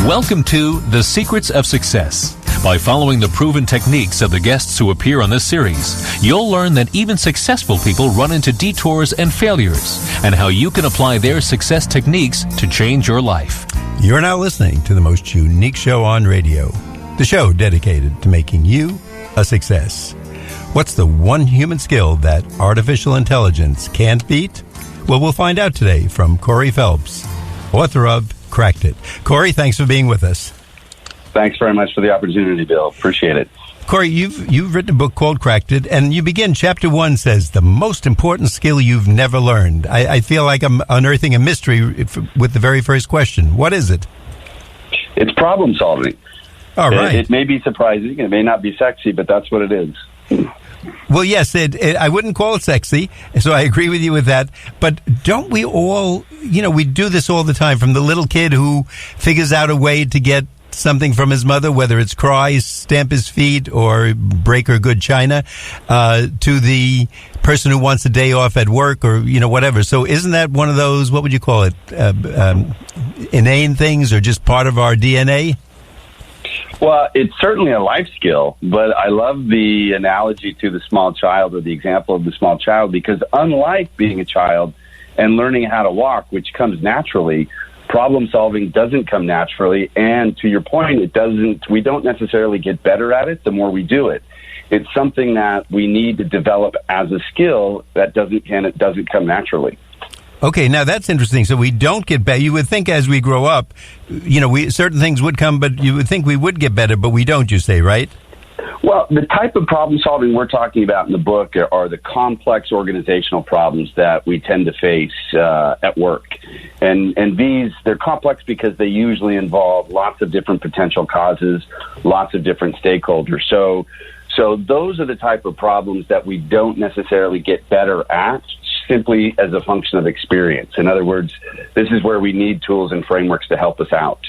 Welcome to The Secrets of Success. By following the proven techniques of the guests who appear on this series, you'll learn that even successful people run into detours and failures, and how you can apply their success techniques to change your life. You're now listening to the most unique show on radio, the show dedicated to making you a success. What's the one human skill that artificial intelligence can't beat? Well, we'll find out today from Corey Phelps, author of Cracked It. Corey, thanks for being with us. Thanks very much for the opportunity, Bill. Appreciate it. Corey, you've written a book called Cracked It, and you begin, chapter 1 says, the most important skill you've never learned. I feel like I'm unearthing a mystery with the very first question. What is it? It's problem solving. All right. It may be surprising, it may not be sexy, but that's what it is. Well, yes, I wouldn't call it sexy, so I agree with you with that. But don't we all, we do this all the time, from the little kid who figures out a way to get something from his mother, whether it's cry, stamp his feet, or break her good china, to the person who wants a day off at work or, whatever. So isn't that one of those, what would you call it, inane things, or just part of our DNA? Well, it's certainly a life skill, but I love the analogy to the small child, or the example of the small child, because unlike being a child and learning how to walk, which comes naturally, problem solving doesn't come naturally. And to your point, we don't necessarily get better at it the more we do it. It's something that we need to develop as a skill that doesn't come naturally. Okay, now that's interesting. So we don't get better. You would think as we grow up, certain things would come, but you would think we would get better, but we don't, you say, right? Well, the type of problem solving we're talking about in the book are the complex organizational problems that we tend to face at work. And they're complex because they usually involve lots of different potential causes, lots of different stakeholders. So those are the type of problems that we don't necessarily get better at simply as a function of experience. In other words, this is where we need tools and frameworks to help us out.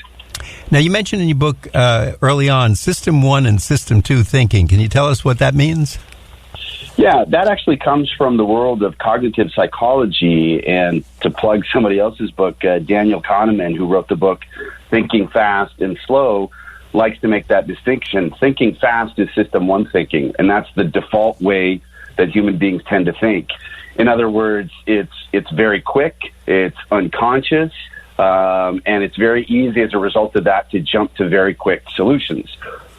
Now, you mentioned in your book early on System 1 and System 2 thinking. Can you tell us what that means? Yeah, that actually comes from the world of cognitive psychology. And to plug somebody else's book, Daniel Kahneman, who wrote the book Thinking Fast and Slow, likes to make that distinction. Thinking fast is System 1 thinking, and that's the default way that human beings tend to think. In other words, it's very quick, it's unconscious, and it's very easy as a result of that to jump to very quick solutions.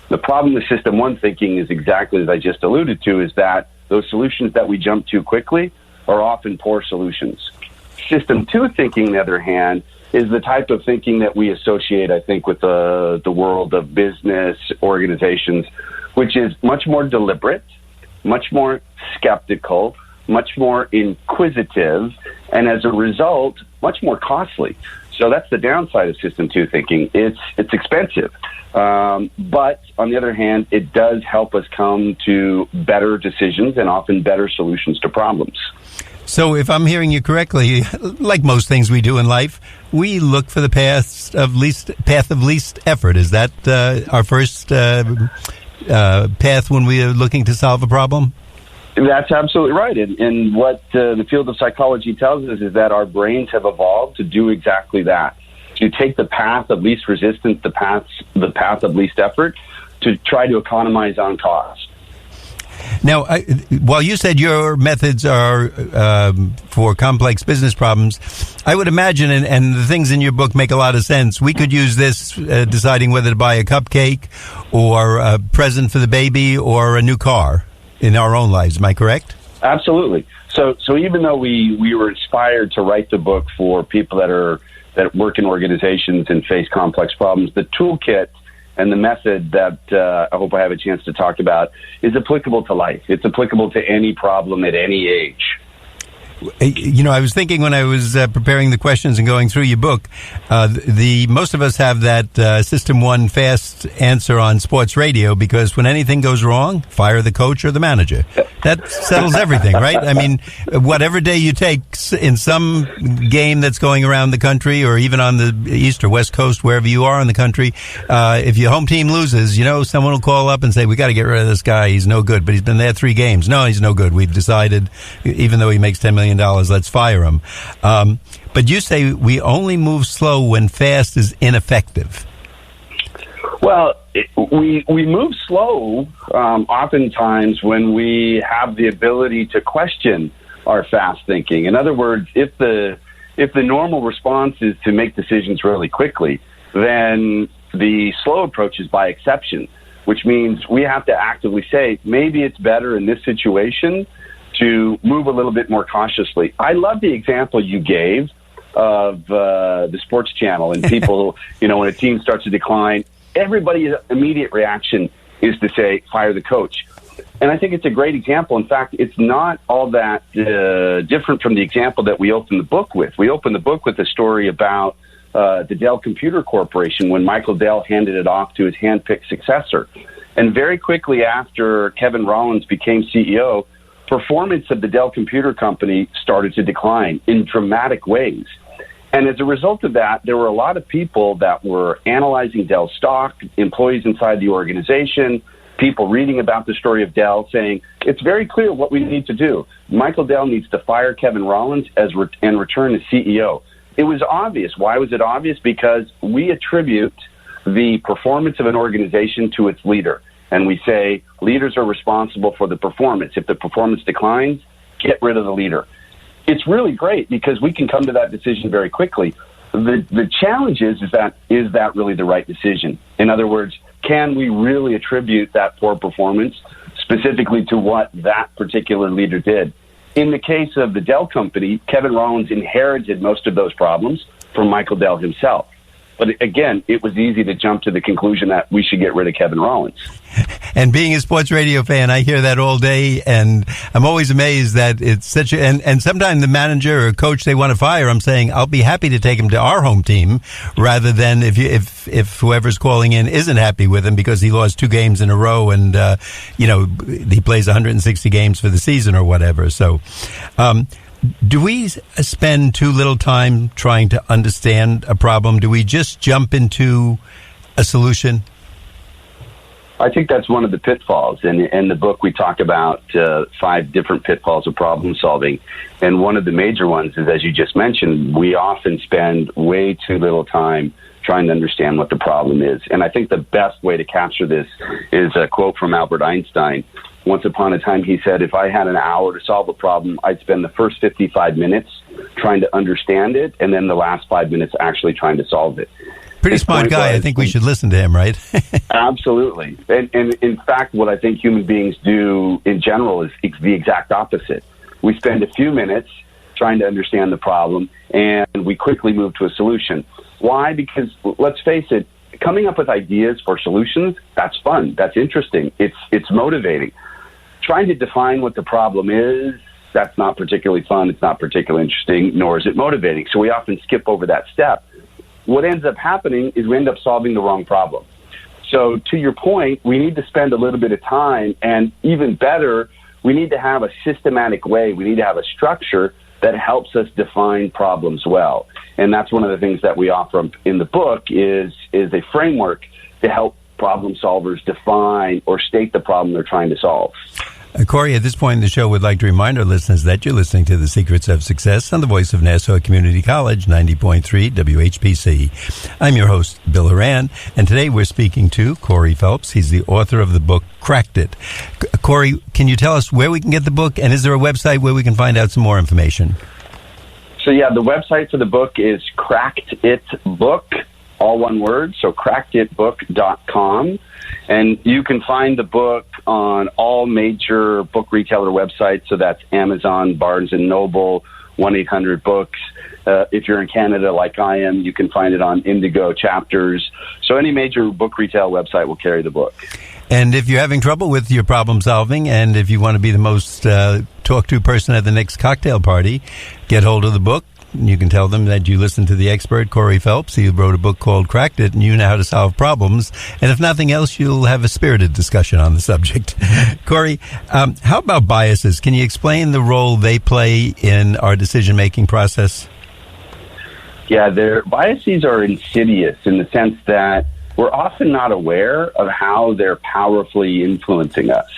The problem with System 1 thinking is exactly as I just alluded to, is that those solutions that we jump to quickly are often poor solutions. System 2 thinking, on the other hand, is the type of thinking that we associate, I think, with the world of business organizations, which is much more deliberate, much more skeptical, much more inquisitive, and as a result, much more costly. So that's the downside of System 2 thinking. It's expensive. But on the other hand, it does help us come to better decisions and often better solutions to problems. So if I'm hearing you correctly, like most things we do in life, we look for the path of least effort. Is that our first path when we are looking to solve a problem? That's absolutely right. And what the field of psychology tells us is that our brains have evolved to do exactly that, to take the path of least resistance, the path of least effort, to try to economize on cost. Now, while you said your methods are for complex business problems, I would imagine, and the things in your book make a lot of sense, we could use this deciding whether to buy a cupcake or a present for the baby or a new car in our own lives. Am I correct? Absolutely. So even though we were inspired to write the book for people that work in organizations and face complex problems, the toolkit and the method that I hope I have a chance to talk about is applicable to life. It's applicable to any problem at any age. I was thinking when I was preparing the questions and going through your book, most of us have that System 1 fast answer on sports radio, because when anything goes wrong, fire the coach or the manager. That settles everything, right? I mean, whatever day you take in some game that's going around the country, or even on the East or West Coast, wherever you are in the country, if your home team loses, someone will call up and say, we got to get rid of this guy. He's no good, but he's been there 3 games. No, he's no good. We've decided, even though he makes $10 million, let's fire him. But you say we only move slow when fast is ineffective. Well, we move slow oftentimes when we have the ability to question our fast thinking. In other words, if the normal response is to make decisions really quickly, then the slow approach is by exception, which means we have to actively say, maybe it's better in this situation to move a little bit more cautiously. I love the example you gave of the sports channel and people, when a team starts to decline, everybody's immediate reaction is to say, fire the coach. And I think it's a great example. In fact, it's not all that different from the example that we opened the book with. We opened the book with a story about the Dell Computer Corporation when Michael Dell handed it off to his hand-picked successor. And very quickly after Kevin Rollins became CEO, performance of the Dell Computer Company started to decline in dramatic ways. And as a result of that, there were a lot of people that were analyzing Dell stock, employees inside the organization, people reading about the story of Dell saying, it's very clear what we need to do. Michael Dell needs to fire Kevin Rollins and return as CEO. It was obvious. Why was it obvious? Because we attribute the performance of an organization to its leader. And we say leaders are responsible for the performance. If the performance declines, get rid of the leader. It's really great because we can come to that decision very quickly. The challenge is that really the right decision? In other words, can we really attribute that poor performance specifically to what that particular leader did? In the case of the Dell company, Kevin Rollins inherited most of those problems from Michael Dell himself. But again, it was easy to jump to the conclusion that we should get rid of Kevin Rollins. And being a sports radio fan, I hear that all day, and I'm always amazed that it's such a, and sometimes the manager or coach they want to fire, I'm saying, I'll be happy to take him to our home team rather than if whoever's calling in isn't happy with him because he lost 2 games in a row and, he plays 160 games for the season or whatever. So, do we spend too little time trying to understand a problem? Do we just jump into a solution? I think that's one of the pitfalls. In the book, we talk about 5 different pitfalls of problem solving. And one of the major ones is, as you just mentioned, we often spend way too little time trying to understand what the problem is. And I think the best way to capture this is a quote from Albert Einstein. Once upon a time, he said, if I had an hour to solve a problem, I'd spend the first 55 minutes trying to understand it, and then the last 5 minutes actually trying to solve it. Pretty smart guy. I think we should listen to him, right? Absolutely. And in fact, what I think human beings do in general is the exact opposite. We spend a few minutes trying to understand the problem, and we quickly move to a solution. Why? Because, let's face it, coming up with ideas for solutions, that's fun. That's interesting. It's motivating. Trying to define what the problem is, that's not particularly fun. It's not particularly interesting, nor is it motivating. So we often skip over that step. What ends up happening is we end up solving the wrong problem. So to your point, we need to spend a little bit of time, and even better, we need to have a systematic way. We need to have a structure that helps us define problems well. And that's one of the things that we offer in the book is a framework to help problem solvers define or state the problem they're trying to solve. Corey, at this point in the show, we'd like to remind our listeners that you're listening to The Secrets of Success on the voice of Nassau Community College, 90.3 WHPC. I'm your host, Bill Horan, and today we're speaking to Corey Phelps. He's the author of the book, Cracked It. Corey, can you tell us where we can get the book, and is there a website where we can find out some more information? So, the website for the book is Cracked It Book, all one word, so crackeditbook.com. And you can find the book on all major book retailer websites. So that's Amazon, Barnes & Noble, 1-800-BOOKS. If you're in Canada like I am, you can find it on Indigo Chapters. So any major book retail website will carry the book. And if you're having trouble with your problem solving, and if you want to be the most talked to person at the next cocktail party, get hold of the book. You can tell them that you listened to the expert, Corey Phelps. He wrote a book called Cracked It, and you know how to solve problems. And if nothing else, you'll have a spirited discussion on the subject. Corey, how about biases? Can you explain the role they play in our decision-making process? Yeah, their biases are insidious in the sense that we're often not aware of how they're powerfully influencing us.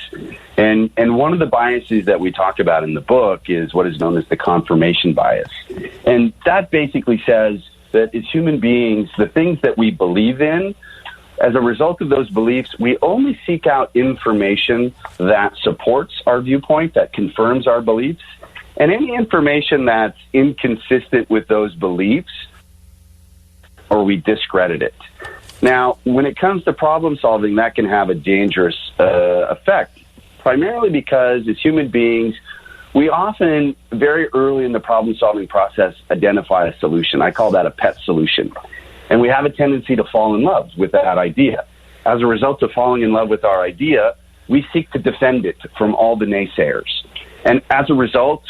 And one of the biases that we talk about in the book is what is known as the confirmation bias. And that basically says that as human beings, the things that we believe in As a result of those beliefs, we only seek out information that supports our viewpoint, that confirms our beliefs, and any information that's inconsistent with those beliefs, or we discredit it. Now, when it comes to problem solving, that can have a dangerous effect, primarily because as human beings, we often, very early in the problem-solving process, identify a solution. I call that a pet solution. And we have a tendency to fall in love with that idea. As a result of falling in love with our idea, we seek to defend it from all the naysayers. And as a result,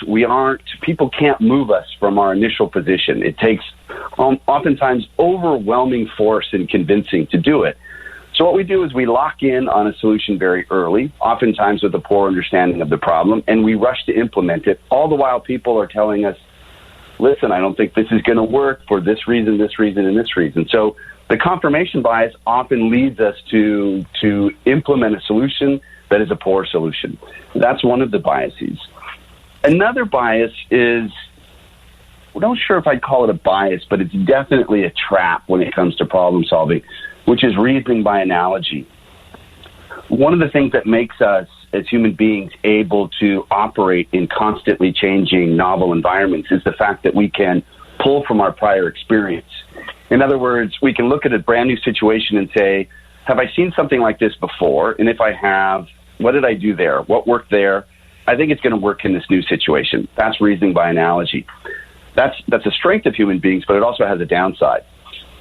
people can't move us from our initial position. It takes oftentimes overwhelming force and convincing to do it. So what we do is we lock in on a solution very early, oftentimes with a poor understanding of the problem, and we rush to implement it, all the while people are telling us, listen, I don't think this is going to work for this reason, and this reason. So the confirmation bias often leads us to implement a solution that is a poor solution. That's one of the biases. Another bias is, I'm not sure if I'd call it a bias, but it's definitely a trap when it comes to problem solving, which is reasoning by analogy. One of the things that makes us as human beings able to operate in constantly changing novel environments is the fact that we can pull from our prior experience. In other words, we can look at a brand new situation and say, have I seen something like this before? And if I have, what did I do there? What worked there? I think it's going to work in this new situation. That's reasoning by analogy. That's a strength of human beings, but it also has a downside.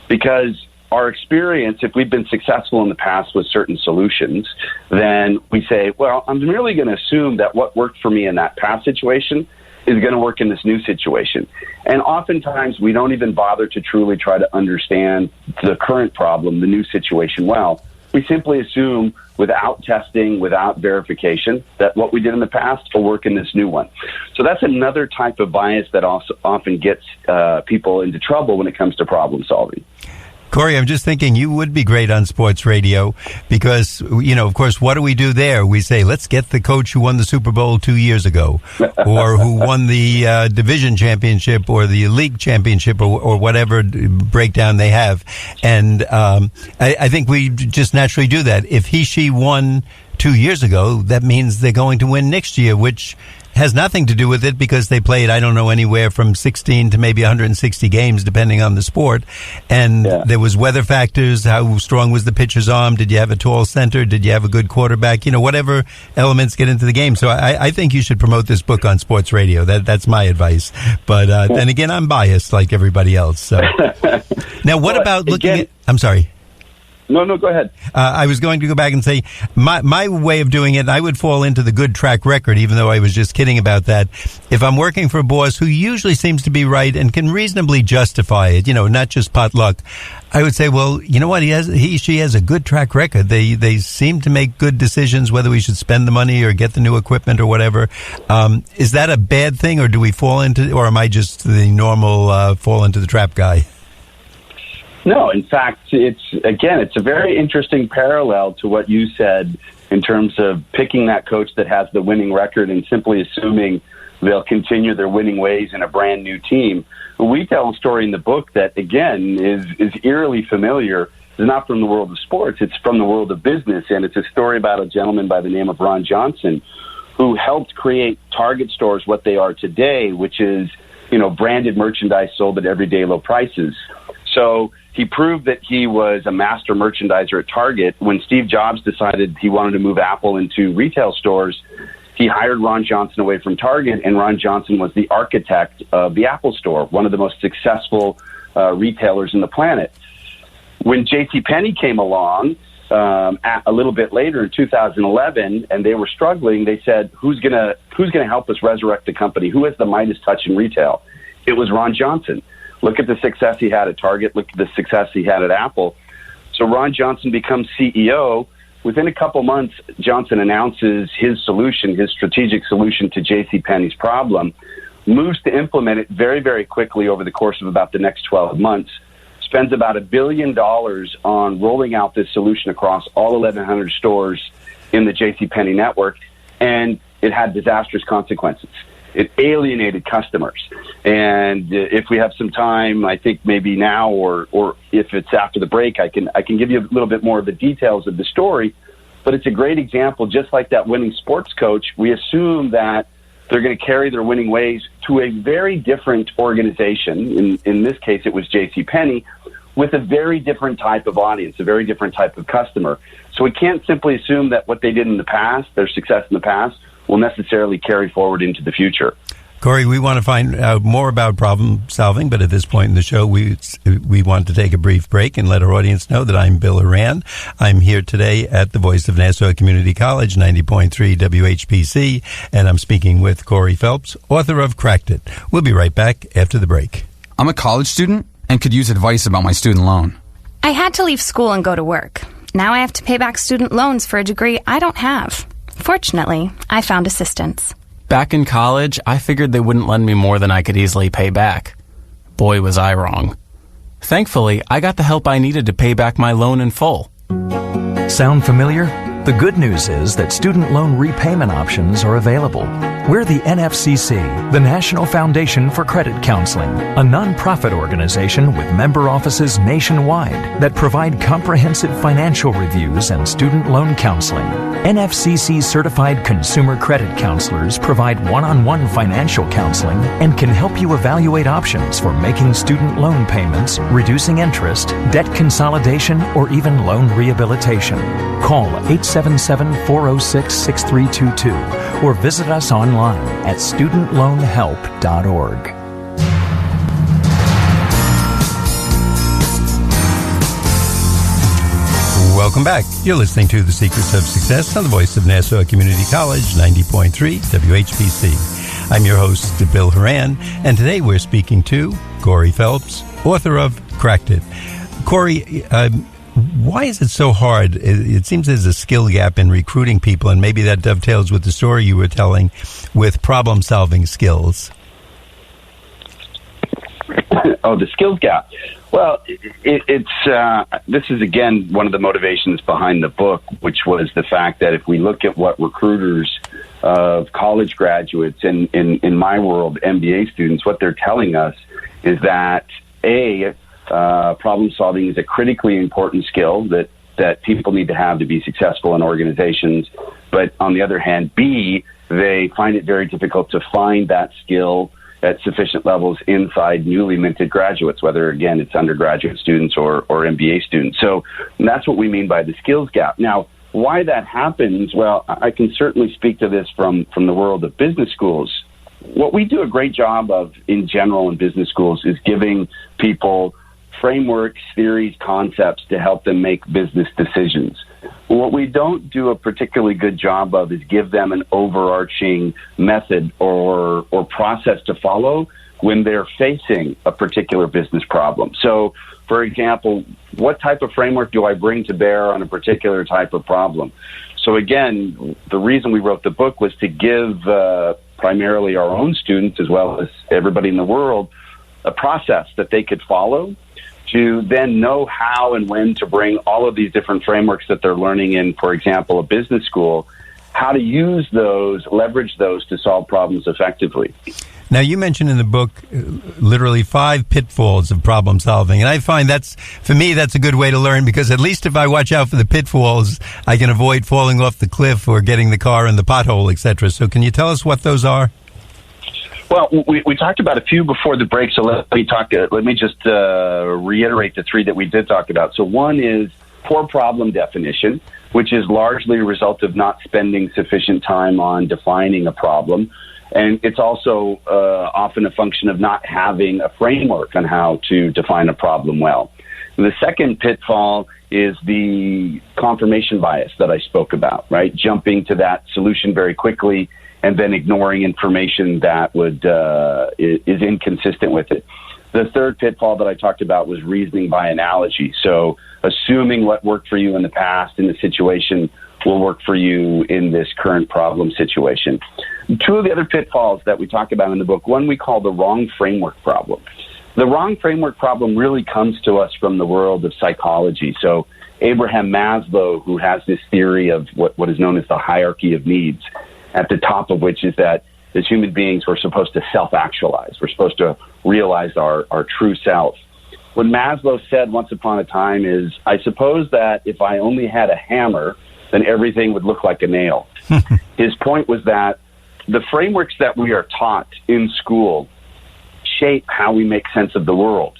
Because our experience, if we've been successful in the past with certain solutions, then we say, well, I'm really going to assume that what worked for me in that past situation is going to work in this new situation. And oftentimes we don't even bother to truly try to understand the current problem, the new situation well. We simply assume without testing, without verification, that what we did in the past will work in this new one. So that's another type of bias that also often gets people into trouble when it comes to problem solving. Corey, I'm just thinking you would be great on sports radio because, of course, what do we do there? We say, let's get the coach who won the Super Bowl 2 years ago or who won the division championship or the league championship or whatever breakdown they have. And I think we just naturally do that. If she won 2 years ago, that means they're going to win next year, which has nothing to do with it because they played, I don't know, anywhere from 16 to maybe 160 games, depending on the sport. And there was weather factors. How strong was the pitcher's arm? Did you have a tall center? Did you have a good quarterback? Whatever elements get into the game. So I think you should promote this book on sports radio. That's my advice. But then again, I'm biased like everybody else. So now, what about looking at? I'm sorry. No, go ahead. I was going to go back and say my way of doing it, I would fall into the good track record, even though I was just kidding about that. If I'm working for a boss who usually seems to be right and can reasonably justify it, not just pot luck, I would say, well, you know what? She has a good track record. They seem to make good decisions, whether we should spend the money or get the new equipment or whatever. Is that a bad thing, or do we fall into, or am I just the normal fall into the trap guy? No, in fact, it's a very interesting parallel to what you said in terms of picking that coach that has the winning record and simply assuming they'll continue their winning ways in a brand new team. We tell a story in the book that, again, is eerily familiar. It's not from the world of sports. It's from the world of business, and it's a story about a gentleman by the name of Ron Johnson who helped create Target stores what they are today, which is, branded merchandise sold at everyday low prices. So he proved that he was a master merchandiser at Target. When Steve Jobs decided he wanted to move Apple into retail stores, he hired Ron Johnson away from Target, and Ron Johnson was the architect of the Apple Store, one of the most successful retailers in the planet. When JCPenney came along a little bit later in 2011, and they were struggling, they said, who's gonna help us resurrect the company? Who has the Midas touch in retail? It was Ron Johnson. Look at the success he had at Target. Look at the success he had at Apple. So Ron Johnson becomes CEO. Within a couple months, Johnson announces his solution, his strategic solution to JCPenney's problem, moves to implement it very, very quickly over the course of about the next 12 months, spends about $1 billion on rolling out this solution across all 1,100 stores in the JCPenney network, and it had disastrous consequences. it alienated customers. And if we have some time, I think maybe now or if it's after the break, I can give you a little bit more of the details of the story. But it's a great example, just like that winning sports coach. We assume that they're going to carry their winning ways to a very different organization. In this case, it was JCPenney, with a very different type of audience, a very different type of customer. So we can't simply assume that what they did in the past, their success in the past, will necessarily carry forward into the future. Corey, we want to find out more about problem solving, but at this point in the show, we want to take a brief break and let our audience know that I'm Bill Horan. I'm here today at the Voice of Nassau Community College, 90.3 WHPC, and I'm speaking with Corey Phelps, author of Cracked It. We'll be right back after the break. I'm a college student and could use advice about my student loan. I had to leave school and go to work. Now I have to pay back student loans for a degree I don't have. Fortunately, I found assistance. Back in college, I figured they wouldn't lend me more than I could easily pay back. Boy, was I wrong. Thankfully, I got the help I needed to pay back my loan in full. Sound familiar? The good news is that student loan repayment options are available. We're the NFCC, the National Foundation for Credit Counseling, a nonprofit organization with member offices nationwide that provide comprehensive financial reviews and student loan counseling. NFCC certified consumer credit counselors provide one-on-one financial counseling and can help you evaluate options for making student loan payments, reducing interest, debt consolidation, or even loan rehabilitation. Call 877-406-6322 or visit us online at studentloanhelp.org. Welcome back. You're listening to The Secrets of Success on the Voice of Nassau Community College, 90.3 WHPC. I'm your host, Bill Horan, and today we're speaking to Corey Phelps, author of Cracked It. Corey, why is it so hard? It seems there's a skill gap in recruiting people, and maybe that dovetails with the story you were telling with problem-solving skills. Oh, the skills gap. Well, this is, again, one of the motivations behind the book, which was the fact that if we look at what recruiters of college graduates, and in my world, MBA students, what they're telling us is that, problem solving is a critically important skill that people need to have to be successful in organizations. But on the other hand, B, they find it very difficult to find that skill at sufficient levels inside newly minted graduates, whether, again, it's undergraduate students or MBA students. So that's what we mean by the skills gap. Now, why that happens, well, I can certainly speak to this from the world of business schools. What we do a great job of in general in business schools is giving people frameworks, theories, concepts to help them make business decisions. What we don't do a particularly good job of is give them an overarching method or process to follow when they're facing a particular business problem. So, for example, what type of framework do I bring to bear on a particular type of problem? So again, the reason we wrote the book was to give primarily our own students, as well as everybody in the world, a process that they could follow to then know how and when to bring all of these different frameworks that they're learning in, for example, a business school, how to use those, leverage those to solve problems effectively. Now, you mentioned in the book literally 5 pitfalls of problem solving, and I find for me, that's a good way to learn, because at least if I watch out for the pitfalls, I can avoid falling off the cliff or getting the car in the pothole, etc. So can you tell us what those are? Well, we talked about a few before the break, so let me just reiterate the 3 that we did talk about. So one is poor problem definition, which is largely a result of not spending sufficient time on defining a problem. And it's also often a function of not having a framework on how to define a problem well. And the second pitfall is the confirmation bias that I spoke about, right? Jumping to that solution very quickly and then ignoring information that is inconsistent with it. The third pitfall that I talked about was reasoning by analogy. So assuming what worked for you in the past in the situation will work for you in this current problem situation. 2 of the other pitfalls that we talk about in the book, one we call the wrong framework problem. The wrong framework problem really comes to us from the world of psychology. So Abraham Maslow, who has this theory of what is known as the hierarchy of needs, at the top of which is that as human beings, we're supposed to self-actualize. We're supposed to realize our true self. What Maslow said once upon a time is, I suppose that if I only had a hammer, then everything would look like a nail. His point was that the frameworks that we are taught in school shape how we make sense of the world.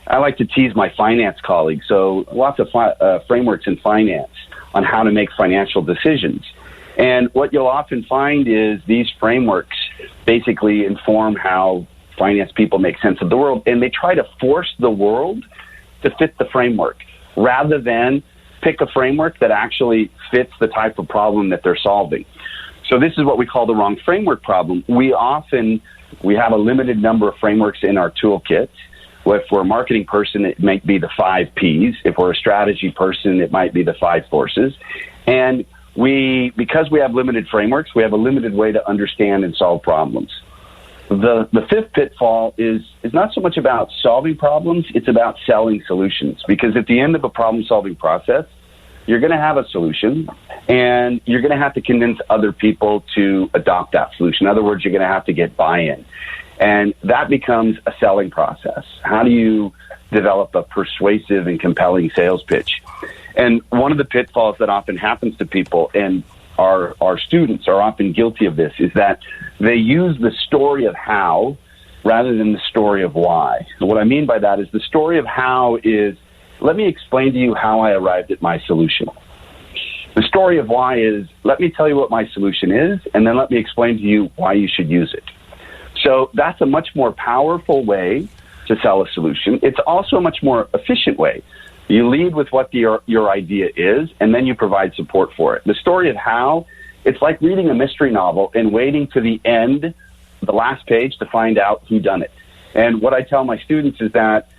I like to tease my finance colleagues. So lots of frameworks in finance on how to make financial decisions. And what you'll often find is these frameworks basically inform how finance people make sense of the world, and they try to force the world to fit the framework rather than pick a framework that actually fits the type of problem that they're solving. So this is what we call the wrong framework problem. We have a limited number of frameworks in our toolkit. If we're a marketing person, it might be the 5 Ps. If we're a strategy person, it might be the 5 forces. And because we have limited frameworks, we have a limited way to understand and solve problems. The fifth pitfall is not so much about solving problems, it's about selling solutions. Because at the end of a problem-solving process, you're going to have a solution, and you're going to have to convince other people to adopt that solution. In other words, you're going to have to get buy-in. And that becomes a selling process. How do you develop a persuasive and compelling sales pitch? And one of the pitfalls that often happens to people, and our students are often guilty of this, is that they use the story of how rather than the story of why. And what I mean by that is the story of how is, let me explain to you how I arrived at my solution. The story of why is, let me tell you what my solution is, and then let me explain to you why you should use it. So that's a much more powerful way to sell a solution. It's also a much more efficient way. You lead with what your idea is, and then you provide support for it. The story of how, it's like reading a mystery novel and waiting to the end, the last page, to find out who done it. And what I tell my students is that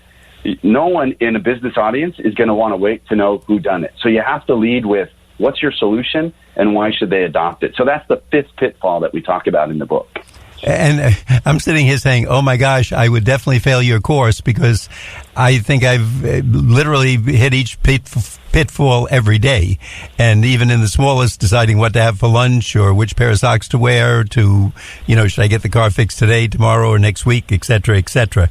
no one in a business audience is going to want to wait to know who done it. So you have to lead with what's your solution and why should they adopt it. So that's the fifth pitfall that we talk about in the book. And I'm sitting here saying, oh my gosh, I would definitely fail your course because I think I've literally hit each pitfall every day. And even in the smallest, deciding what to have for lunch or which pair of socks to wear to, should I get the car fixed today, tomorrow, or next week, et cetera, et cetera.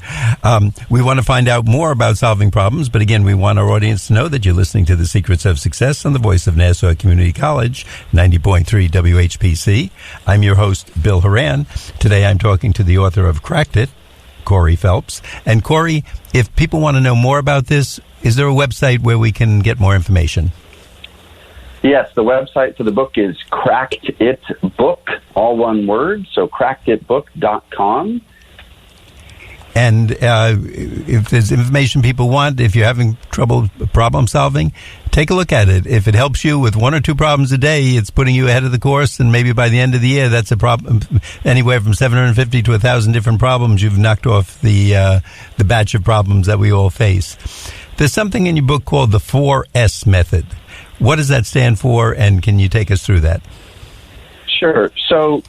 We want to find out more about solving problems. But again, we want our audience to know that you're listening to The Secrets of Success on the voice of Nassau Community College, 90.3 WHPC. I'm your host, Bill Horan. Today I'm talking to the author of Cracked It, Corey Phelps. And Corey, if people want to know more about this, is there a website where we can get more information? Yes, the website for the book is Cracked It Book, all one word, so crackeditbook.com. And if there's information people want, if you're having trouble problem solving, take a look at it. If it helps you with 1 or 2 problems a day, it's putting you ahead of the course, and maybe by the end of the year, that's a problem. Anywhere from 750 to 1,000 different problems, you've knocked off the batch of problems that we all face. There's something in your book called the 4S method. What does that stand for, and can you take us through that? Sure. So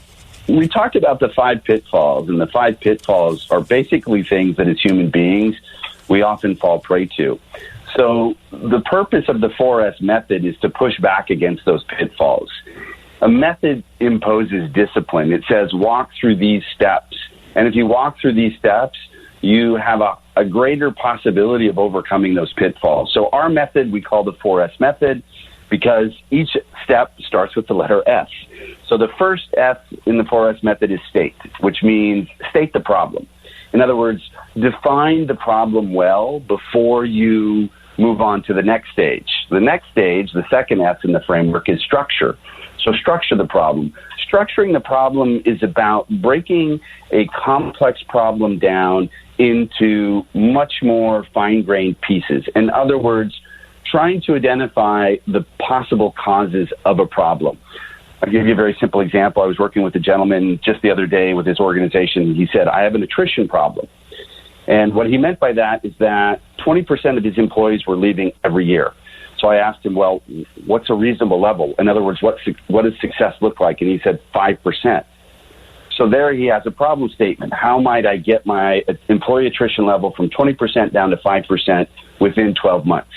we talked about the 5 pitfalls, and the 5 pitfalls are basically things that as human beings we often fall prey to. So the purpose of the 4S method is to push back against those pitfalls. A method imposes discipline. It says walk through these steps. And if you walk through these steps, you have a greater possibility of overcoming those pitfalls. So our method we call the 4S method because each step starts with the letter S. So the first S in the 4S method is state, which means state the problem. In other words, define the problem well before you move on to the next stage. The next stage, the second S in the framework, is structure. So structure the problem. Structuring the problem is about breaking a complex problem down into much more fine-grained pieces. In other words, trying to identify the possible causes of a problem. I'll give you a very simple example. I was working with a gentleman just the other day with his organization. He said, I have an attrition problem. And what he meant by that is that 20% of his employees were leaving every year. So I asked him, well, what's a reasonable level? In other words, what does success look like? And he said 5%. So there he has a problem statement. How might I get my employee attrition level from 20% down to 5% within 12 months?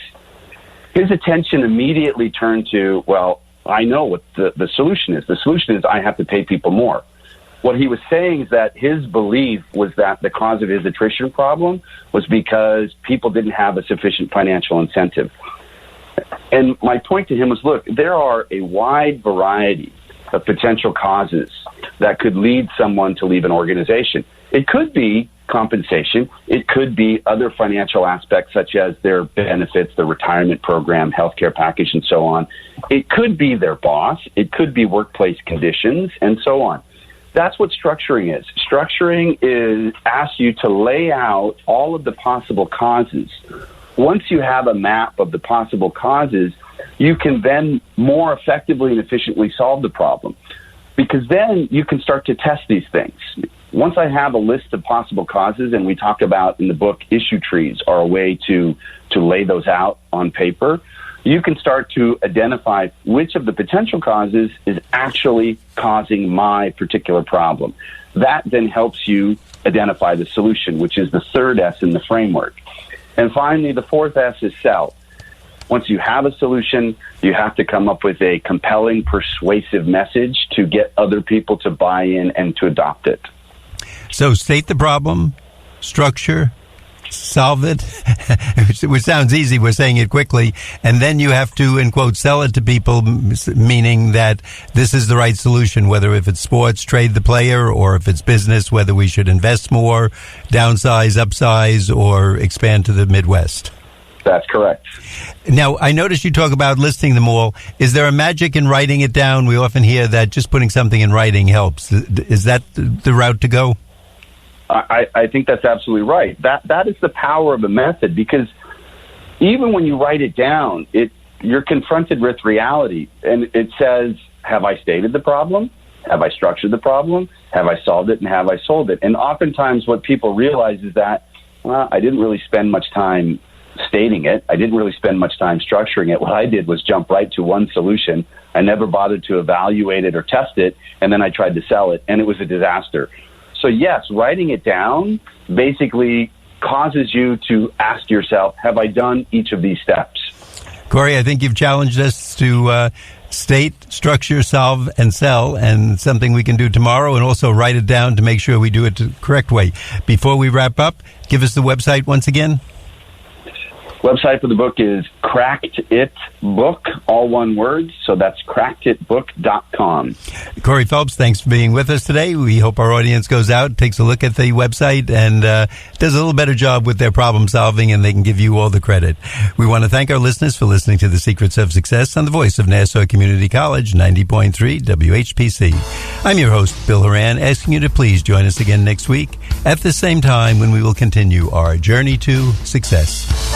His attention immediately turned to, well, I know what the solution is. The solution is I have to pay people more. What he was saying is that his belief was that the cause of his attrition problem was because people didn't have a sufficient financial incentive. And my point to him was, look, there are a wide variety of potential causes that could lead someone to leave an organization. It could be compensation. It could be other financial aspects such as their benefits, their retirement program, healthcare package, and so on. It could be their boss. It could be workplace conditions, and so on. That's what structuring is. Structuring asks you to lay out all of the possible causes. Once you have a map of the possible causes, you can then more effectively and efficiently solve the problem, because then you can start to test these things. Once I have a list of possible causes, and we talk about in the book, issue trees are a way to lay those out on paper, you can start to identify which of the potential causes is actually causing my particular problem. That then helps you identify the solution, which is the third S in the framework. And finally, the fourth S is sell. Once you have a solution, you have to come up with a compelling, persuasive message to get other people to buy in and to adopt it. So state the problem, structure, solve it, which sounds easy. We're saying it quickly. And then you have to, in quote, sell it to people, meaning that this is the right solution, whether if it's sports, trade the player, or if it's business, whether we should invest more, downsize, upsize, or expand to the Midwest. That's correct. Now, I noticed you talk about listing them all. Is there a magic in writing it down? We often hear that just putting something in writing helps. Is that the route to go? I think that's absolutely right. That is the power of a method, because even when you write it down, you're confronted with reality. And it says, have I stated the problem? Have I structured the problem? Have I solved it? And have I sold it? And oftentimes what people realize is that, well, I didn't really spend much time stating it. I didn't really spend much time structuring it. What I did was jump right to one solution. I never bothered to evaluate it or test it, and then I tried to sell it, and it was a disaster. So yes, writing it down basically causes you to ask yourself, have I done each of these steps? Corey, I think you've challenged us to state, structure, solve, and sell, and something we can do tomorrow, and also write it down to make sure we do it the correct way. Before we wrap up, give us the website once again. Website for the book is Cracked It Book, all one word. So that's crackeditbook.com. Corey Phelps, thanks for being with us today. We hope our audience goes out, takes a look at the website, and does a little better job with their problem solving, and they can give you all the credit. We want to thank our listeners for listening to The Secrets of Success on the voice of Nassau Community College, 90.3 WHPC. I'm your host, Bill Horan, asking you to please join us again next week at the same time when we will continue our journey to success.